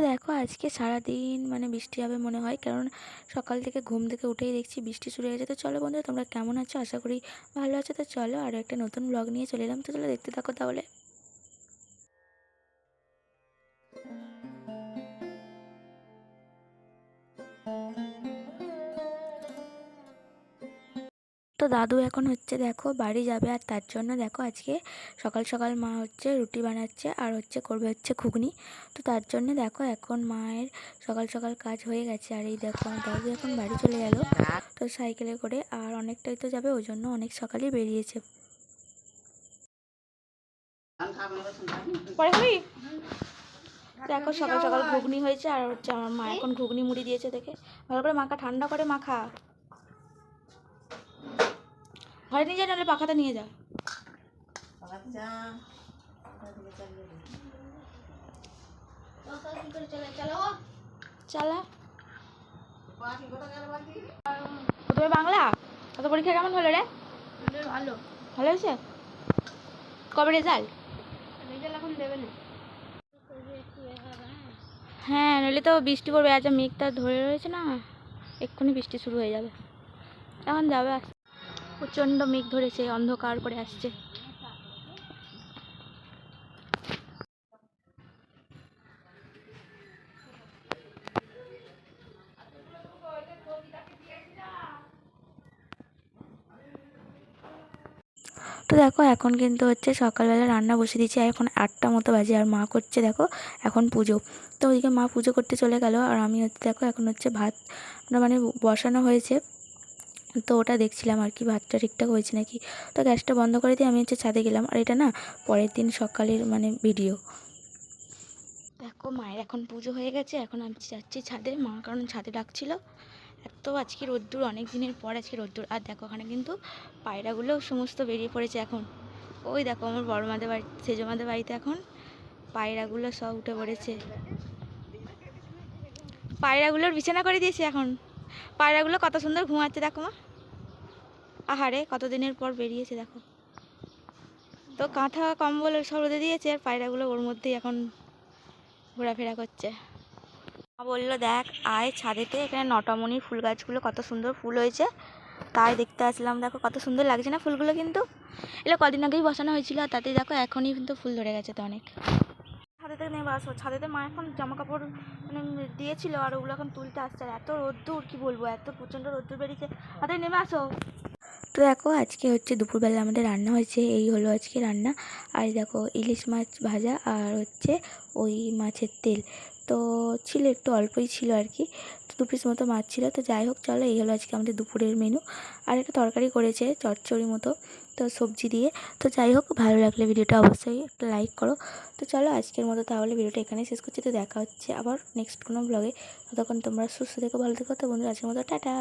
দেখো আজকে সারাদিন মানে বৃষ্টি হবে মনে হয়, কারণ সকাল থেকে ঘুম থেকে উঠেই দেখছি বৃষ্টি শুরু হয়ে গেছে। তো চলো বন্ধুরা, তোমরা কেমন আছো? আশা করি ভালো আছো। তো চলো আরও একটা নতুন ব্লগ নিয়ে চলে এলাম। তো চলো দেখতে থাকো তাহলে। তো দাদু এখন হচ্ছে দেখো বাড়ি যাবে, আর তার জন্য দেখো আজকে সকাল সকাল মা হচ্ছে রুটি বানাচ্ছে আর হচ্ছে করবে হচ্ছে ঘুগনি। তো তার জন্য দেখো এখন মায়ের সকাল সকাল কাজ হয়ে গেছে। আর এই দেখো আমার দাদু এখন বাড়ি চলে গেল তো সাইকেলে করে, আর অনেকটাই তো যাবে, ওই জন্য অনেক সকালেই বেরিয়েছে। দেখো সকাল সকাল ঘুগনি হয়েছে, আর হচ্ছে আমার মা এখন ঘুগনি মুড়ি দিয়েছে। দেখে ভালো করে মাখা, ঠান্ডা করে মাখা। ঘরে নিয়ে যা, নাহলে পাখাটা নিয়ে যা। চালা প্রথমে বাংলা। কত পরীক্ষা কেমন হলো রে? ভালো। ভালো হয়েছে? কবে রেজাল্ট? রেজাল্ট এখন দেবে না। হ্যাঁ, নইলে তো বৃষ্টি পড়বে। আজ মেঘটা ধরে রয়েছে না, এক্ষুনি বৃষ্টি শুরু হয়ে যাবে। এখন যাবে, প্রচণ্ড মেঘ ধরেছে, অন্ধকার করে আসছে। তো দেখো এখন কিন্তু হচ্ছে সকালবেলা রান্না বসে দিয়েছি, এখন 8টা মতো বাজে। আর মা করছে দেখো এখন পুজো। তো ওইদিকে মা পুজো করতে চলে গেল, আর আমি হচ্ছে দেখো এখন হচ্ছে ভাত মানে বসানো হয়েছে। তো ওটা দেখছিলাম আর কি, ভাতটা ঠিকঠাক হয়েছে নাকি। তো গ্যাসটা বন্ধ করে দিয়ে আমি হচ্ছে ছাদে গেলাম। আর এটা না পরের দিন সকালের মানে ভিডিও। দেখো মায়ের এখন পুজো হয়ে গেছে, এখন আমি যাচ্ছি ছাদে। মা কারণ ছাদে ডাকছিল। এত আজকে রোদ্দুর, অনেক দিনের পর আজকে রোদ্দুর। আর দেখো ওখানে কিন্তু পায়রাগুলো সমস্ত বেরিয়ে পড়েছে এখন। ওই দেখো আমার বড় মাদের বাড়ি, সেজো মাদের বাড়িতে এখন পায়রাগুলো সব উঠে পড়েছে। পায়রাগুলোর বিছানা করে দিয়েছি এখন। পায়রাগুলো কত সুন্দর ঘুমাচ্ছে দেখো মা। আহারে কতদিনের পর বেরিয়েছে দেখো। তো কাঁথা কম্বল সব রোদে দিয়েছে, আর পায়রাগুলো ওর মধ্যেই এখন ঘোরাফেরা করছে। মা বললো দেখ আয় ছাদেতে, এখানে নটামনির ফুল গাছগুলো কত সুন্দর ফুল হয়েছে, তাই দেখতে আসলাম। দেখো কত সুন্দর লাগছে না ফুলগুলো? কিন্তু এগুলো কদিন আগেই বসানো হয়েছিল, আর তাতে দেখো এখনই কিন্তু ফুল ধরে গেছে তো অনেক। ছাদেতে নেমে আসো, ছাদেতে মা এখন জামা কাপড় মানে দিয়েছিল, আর ওগুলো এখন তুলতে আসছে। আর এত রোদ্দুর কি বলবো, এত প্রচণ্ড রোদ্দুর বেরিয়েছে, তাদের নেমে আসো। তো দেখো আজকে হচ্ছে দুপুরবেলা আমাদের রান্না হয়েছে, এই হলো আজকে রান্না। আর দেখো ইলিশ মাছ ভাজা, আর হচ্ছে ওই মাছের তেল। তো ছিল একটু অল্পই ছিল আর কি, তো 2 পিস মতো মাছ ছিল। তো যাই হোক চলো, এই হলো আজকে আমাদের দুপুরের মেনু। আর একটা তরকারি করেছে চচ্চড়ি মতো, তো সবজি দিয়ে। তো যাই হোক, ভালো লাগলে ভিডিওটা অবশ্যই একটা লাইক করো। তো চলো আজকের মতো তাহলে ভিডিওটা এখানেই শেষ করছি। তো দেখা হচ্ছে আবার নেক্সট কোনো ব্লগে। ততক্ষণ তোমরা সুস্থ থেকো, ভালো থেকো। তো বন্ধুরা আজকের মতো টাটা।